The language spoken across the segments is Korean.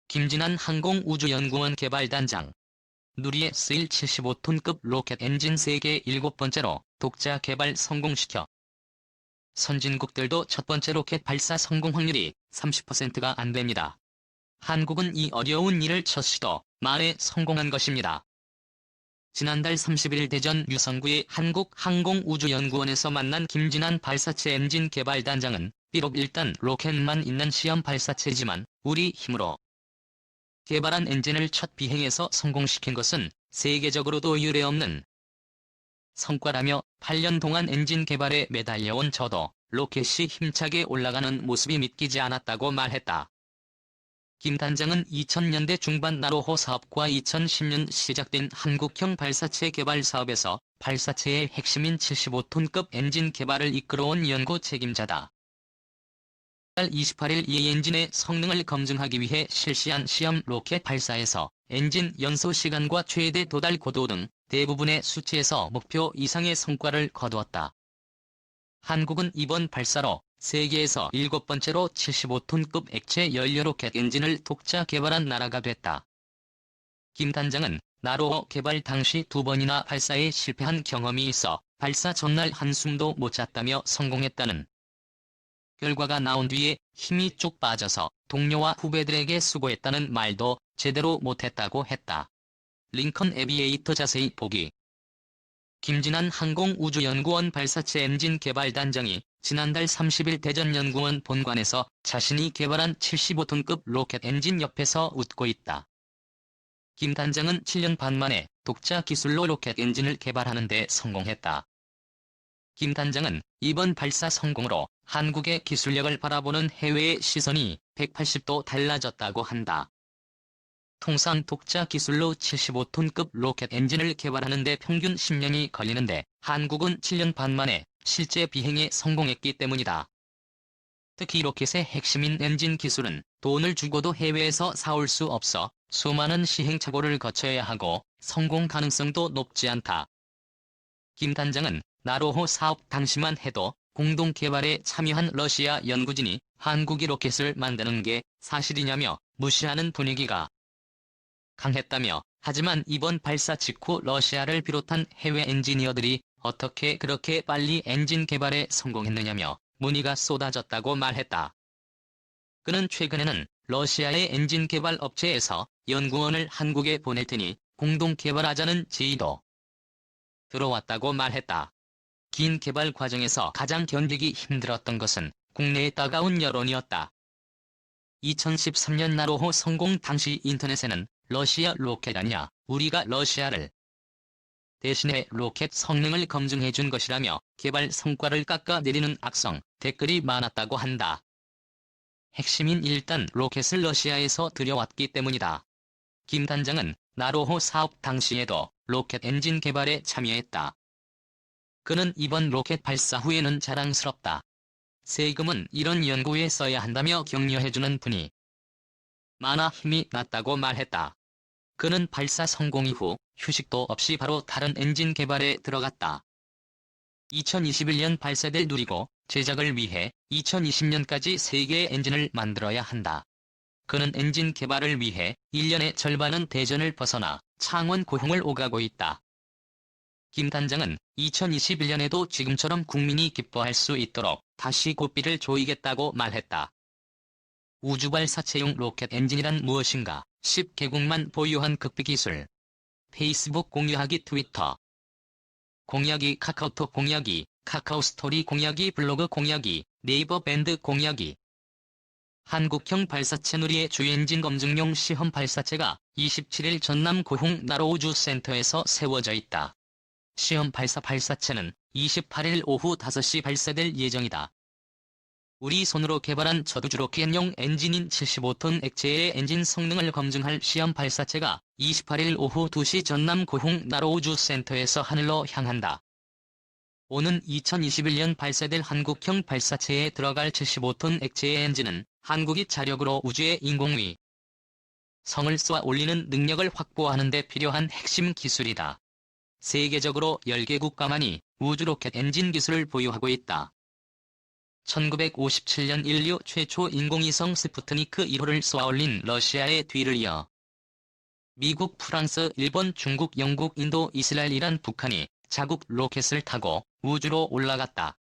김진한 항공우주연구원 개발단장. 누리에 쓰일 75톤급 로켓 엔진 세계 7번째로 독자 개발 성공시켜 선진국들도 첫 번째 로켓 발사 성공 확률이 30%가 안 됩니다. 한국은 이 어려운 일을 첫 시도 만에 성공한 것입니다. 지난달 30일 대전 유성구의 한국항공우주연구원에서 만난 김진한 발사체 엔진 개발단장은 비록 일단 로켓만 있는 시험 발사체지만 우리 힘으로 개발한 엔진을 첫 비행에서 성공시킨 것은 세계적으로도 유례없는 성과라며 8년 동안 엔진 개발에 매달려온 저도 로켓이 힘차게 올라가는 모습이 믿기지 않았다고 말했다. 김 단장은 2000년대 중반 나로호 사업과 2010년 시작된 한국형 발사체 개발 사업에서 발사체의 핵심인 75톤급 엔진 개발을 이끌어온 연구 책임자다. 28일 이 엔진의 성능을 검증하기 위해 실시한 시험 로켓 발사에서 엔진 연소 시간과 최대 도달 고도 등 대부분의 수치에서 목표 이상의 성과를 거두었다. 한국은 이번 발사로 세계에서 7번째로 75톤급 액체 연료 로켓 엔진을 독자 개발한 나라가 됐다. 김 단장은 나로호 개발 당시 2번이나 발사에 실패한 경험이 있어 발사 전날 한숨도 못 잤다며 성공했다는 결과가 나온 뒤에 힘이 쭉 빠져서 동료와 후배들에게 수고했다는 말도 제대로 못했다고 했다. 링컨 애비에이터 자세히 보기. 김진한 항공우주연구원 발사체 엔진 개발단장이 지난달 30일 대전연구원 본관에서 자신이 개발한 75톤급 로켓 엔진 옆에서 웃고 있다. 김 단장은 7년 반 만에 독자 기술로 로켓 엔진을 개발하는 데 성공했다. 김 단장은 이번 발사 성공으로 한국의 기술력을 바라보는 해외의 시선이 180도 달라졌다고 한다. 통상 독자 기술로 75톤급 로켓 엔진을 개발하는 데 평균 10년이 걸리는데 한국은 7년 반 만에 실제 비행에 성공했기 때문이다. 특히 로켓의 핵심인 엔진 기술은 돈을 주고도 해외에서 사올 수 없어 수많은 시행착오를 거쳐야 하고 성공 가능성도 높지 않다. 김 단장은 나로호 사업 당시만 해도 공동 개발에 참여한 러시아 연구진이 한국이 로켓을 만드는 게 사실이냐며 무시하는 분위기가 강했다며 하지만 이번 발사 직후 러시아를 비롯한 해외 엔지니어들이 어떻게 그렇게 빨리 엔진 개발에 성공했느냐며 문의가 쏟아졌다고 말했다. 그는 최근에는 러시아의 엔진 개발 업체에서 연구원을 한국에 보낼 테니 공동 개발하자는 제의도 들어왔다고 말했다. 긴 개발 과정에서 가장 견디기 힘들었던 것은 국내의 따가운 여론이었다. 2013년 나로호 성공 당시 인터넷에는 러시아 로켓 아니야, 우리가 러시아를 대신해 로켓 성능을 검증해준 것이라며 개발 성과를 깎아내리는 악성 댓글이 많았다고 한다. 핵심인 일단 로켓을 러시아에서 들여왔기 때문이다. 김 단장은 나로호 사업 당시에도 로켓 엔진 개발에 참여했다. 그는 이번 로켓 발사 후에는 자랑스럽다. 세금은 이런 연구에 써야 한다며 격려해주는 분이 많아 힘이 났다고 말했다. 그는 발사 성공 이후 휴식도 없이 바로 다른 엔진 개발에 들어갔다. 2021년 발사될 누리고 제작을 위해 2020년까지 3개의 엔진을 만들어야 한다. 그는 엔진 개발을 위해 1년의 절반은 대전을 벗어나 창원 고흥을 오가고 있다. 김 단장은 2021년에도 지금처럼 국민이 기뻐할 수 있도록 다시 고삐를 조이겠다고 말했다. 우주발사체용 로켓 엔진이란 무엇인가? 10개국만 보유한 극비 기술. 페이스북 공유하기 트위터 공유하기 카카오톡 공유하기 카카오스토리 공유하기 블로그 공유하기 네이버 밴드 공유하기 한국형 발사체 누리의 주엔진 검증용 시험 발사체가 27일 전남 고흥 나로우주센터에서 세워져 있다. 시험 발사체는 28일 오후 5시 발사될 예정이다. 우리 손으로 개발한 저두주 로켓용 엔진인 75톤 액체의 엔진 성능을 검증할 시험 발사체가 28일 오후 2시 전남 고흥 나로우주센터에서 하늘로 향한다. 오는 2021년 발사될 한국형 발사체에 들어갈 75톤 액체의 엔진은 한국이 자력으로 우주의 인공위 성을 쏘아 올리는 능력을 확보하는 데 필요한 핵심 기술이다. 세계적으로 10개 국가만이 우주로켓 엔진 기술을 보유하고 있다. 1957년 인류 최초 인공위성 스푸트니크 1호를 쏘아올린 러시아의 뒤를 이어 미국, 프랑스, 일본, 중국, 영국, 인도, 이스라엘, 이란, 북한이 자국 로켓을 타고 우주로 올라갔다.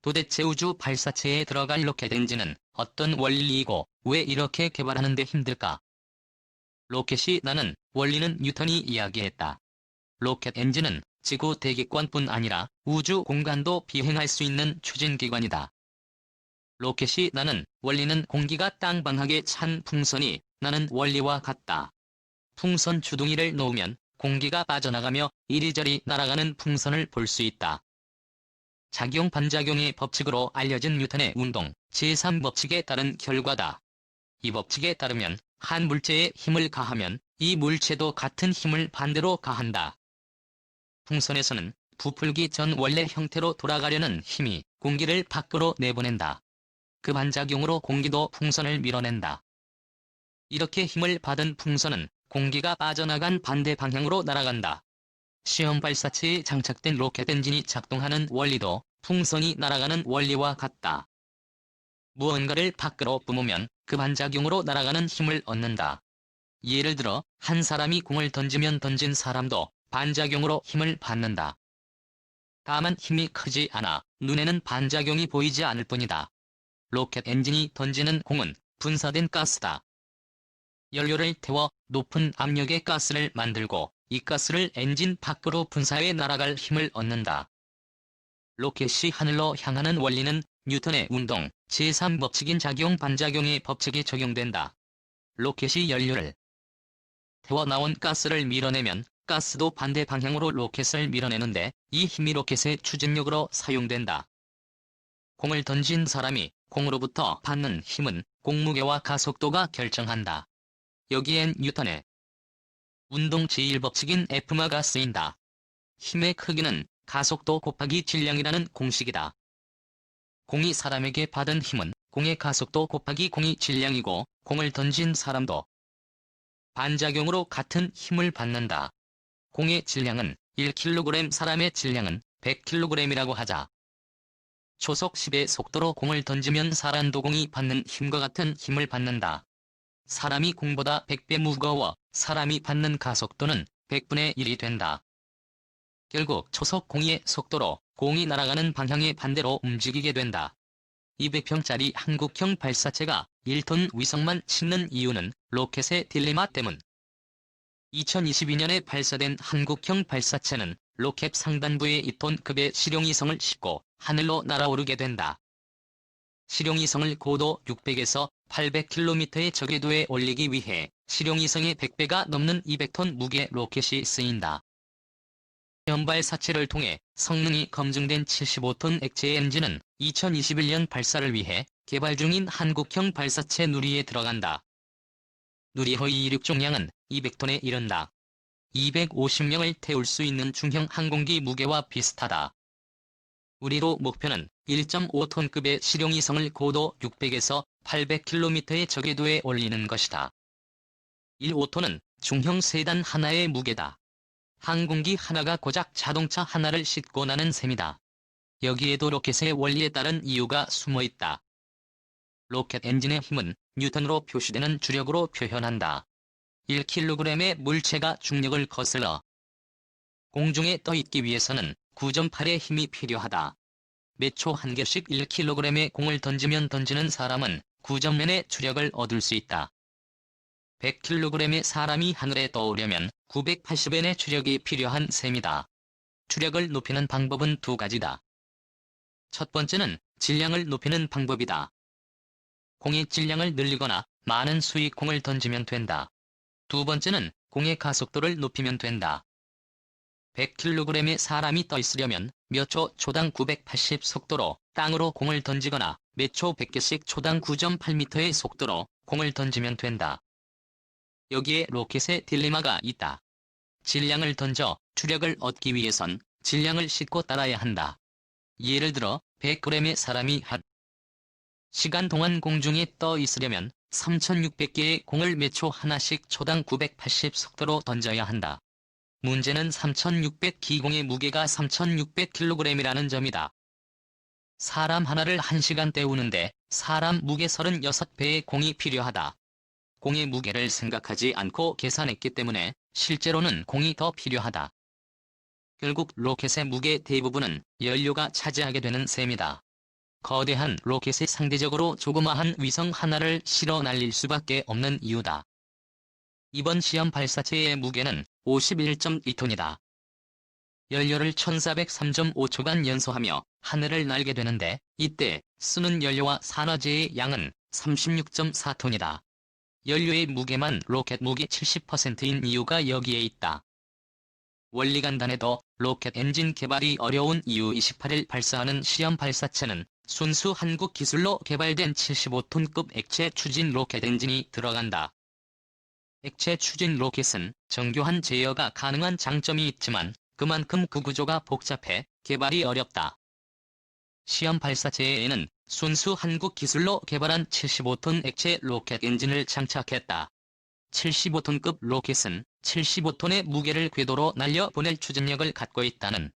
도대체 우주 발사체에 들어갈 로켓 엔진은 어떤 원리이고 왜 이렇게 개발하는 데 힘들까? 로켓이 나는 원리는 뉴턴이 이야기했다. 로켓 엔진은 지구 대기권뿐 아니라 우주 공간도 비행할 수 있는 추진기관이다. 로켓이 나는 원리는 공기가 땅방하게 찬 풍선이 나는 원리와 같다. 풍선 주둥이를 놓으면 공기가 빠져나가며 이리저리 날아가는 풍선을 볼 수 있다. 작용-반작용의 법칙으로 알려진 뉴턴의 운동 제3법칙에 따른 결과다. 이 법칙에 따르면 한 물체에 힘을 가하면 이 물체도 같은 힘을 반대로 가한다. 풍선에서는 부풀기 전 원래 형태로 돌아가려는 힘이 공기를 밖으로 내보낸다. 그 반작용으로 공기도 풍선을 밀어낸다. 이렇게 힘을 받은 풍선은 공기가 빠져나간 반대 방향으로 날아간다. 시험 발사체에 장착된 로켓 엔진이 작동하는 원리도 풍선이 날아가는 원리와 같다. 무언가를 밖으로 뿜으면 그 반작용으로 날아가는 힘을 얻는다. 예를 들어 한 사람이 공을 던지면 던진 사람도 반작용으로 힘을 받는다. 다만 힘이 크지 않아 눈에는 반작용이 보이지 않을 뿐이다. 로켓 엔진이 던지는 공은 분사된 가스다. 연료를 태워 높은 압력의 가스를 만들고 이 가스를 엔진 밖으로 분사해 날아갈 힘을 얻는다. 로켓이 하늘로 향하는 원리는 뉴턴의 운동 제3법칙인 작용-반작용의 법칙이 적용된다. 로켓이 연료를 태워 나온 가스를 밀어내면 가스도 반대 방향으로 로켓을 밀어내는데 이 힘이 로켓의 추진력으로 사용된다. 공을 던진 사람이 공으로부터 받는 힘은 공무게와 가속도가 결정한다. 여기엔 뉴턴의 운동 제1법칙인 F마가 쓰인다. 힘의 크기는 가속도 곱하기 질량이라는 공식이다. 공이 사람에게 받은 힘은 공의 가속도 곱하기 공의 질량이고 공을 던진 사람도 반작용으로 같은 힘을 받는다. 공의 질량은 1kg, 사람의 질량은 100kg이라고 하자. 초속 10의 속도로 공을 던지면 사람도 공이 받는 힘과 같은 힘을 받는다. 사람이 공보다 100배 무거워 사람이 받는 가속도는 100분의 1이 된다. 결국 초속 공의 속도로 공이 날아가는 방향의 반대로 움직이게 된다. 200평짜리 한국형 발사체가 1톤 위성만 싣는 이유는 로켓의 딜레마 때문. 2022년에 발사된 한국형 발사체는 로켓 상단부에 2톤급의 실용위성을 싣고 하늘로 날아오르게 된다. 실용위성을 고도 600에서 800km의 저궤도에 올리기 위해 실용위성의 100배가 넘는 200톤 무게 로켓이 쓰인다. 시험 발사체를 통해 성능이 검증된 75톤 액체 엔진은 2021년 발사를 위해 개발 중인 한국형 발사체 누리에 들어간다. 누리의 이륙重량은 200톤에 이른다. 250명을 태울 수 있는 중형 항공기 무게와 비슷하다. 우리로 목표는 1.5톤급의 실용위성을 고도 600에서 800km의 저궤도에 올리는 것이다. 1.5톤은 중형 세단 하나의 무게다. 항공기 하나가 고작 자동차 하나를 싣고 나는 셈이다. 여기에도 로켓의 원리에 따른 이유가 숨어있다. 로켓 엔진의 힘은 뉴턴으로 표시되는 주력으로 표현한다. 1kg의 물체가 중력을 거슬러 공중에 떠있기 위해서는 9.8의 힘이 필요하다. 몇 초 한 개씩 1kg의 공을 던지면 던지는 사람은 9.0의 추력을 얻을 수 있다. 100kg의 사람이 하늘에 떠오르면 980N의 추력이 필요한 셈이다. 추력을 높이는 방법은 두 가지다. 첫 번째는 질량을 높이는 방법이다. 공의 질량을 늘리거나 많은 수의 공을 던지면 된다. 두 번째는 공의 가속도를 높이면 된다. 100kg의 사람이 떠 있으려면 몇 초 초당 980 속도로 땅으로 공을 던지거나 몇 초 100개씩 초당 9.8m의 속도로 공을 던지면 된다. 여기에 로켓의 딜레마가 있다. 질량을 던져 추력을 얻기 위해선 질량을 싣고 따라야 한다. 예를 들어 100g의 사람이 한 시간 동안 공중에 떠 있으려면 3600개의 공을 몇 초 하나씩 초당 980 속도로 던져야 한다. 문제는 3600기공의 무게가 3600kg이라는 점이다. 사람 하나를 1시간 때우는데 사람 무게 36배의 공이 필요하다. 공의 무게를 생각하지 않고 계산했기 때문에 실제로는 공이 더 필요하다. 결국 로켓의 무게 대부분은 연료가 차지하게 되는 셈이다. 거대한 로켓에 상대적으로 조그마한 위성 하나를 실어 날릴 수밖에 없는 이유다. 이번 시험 발사체의 무게는 51.2톤이다. 연료를 1403.5초간 연소하며 하늘을 날게 되는데 이때 쓰는 연료와 산화제의 양은 36.4톤이다. 연료의 무게만 로켓 무게 70%인 이유가 여기에 있다. 원리간단해도 로켓 엔진 개발이 어려운 이유 28일 발사하는 시험 발사체는 순수 한국 기술로 개발된 75톤급 액체 추진 로켓 엔진이 들어간다. 액체 추진 로켓은 정교한 제어가 가능한 장점이 있지만 그만큼 그 구조가 복잡해 개발이 어렵다. 시험 발사체에는 순수 한국 기술로 개발한 75톤 액체 로켓 엔진을 장착했다. 75톤급 로켓은 75톤의 무게를 궤도로 날려 보낼 추진력을 갖고 있다는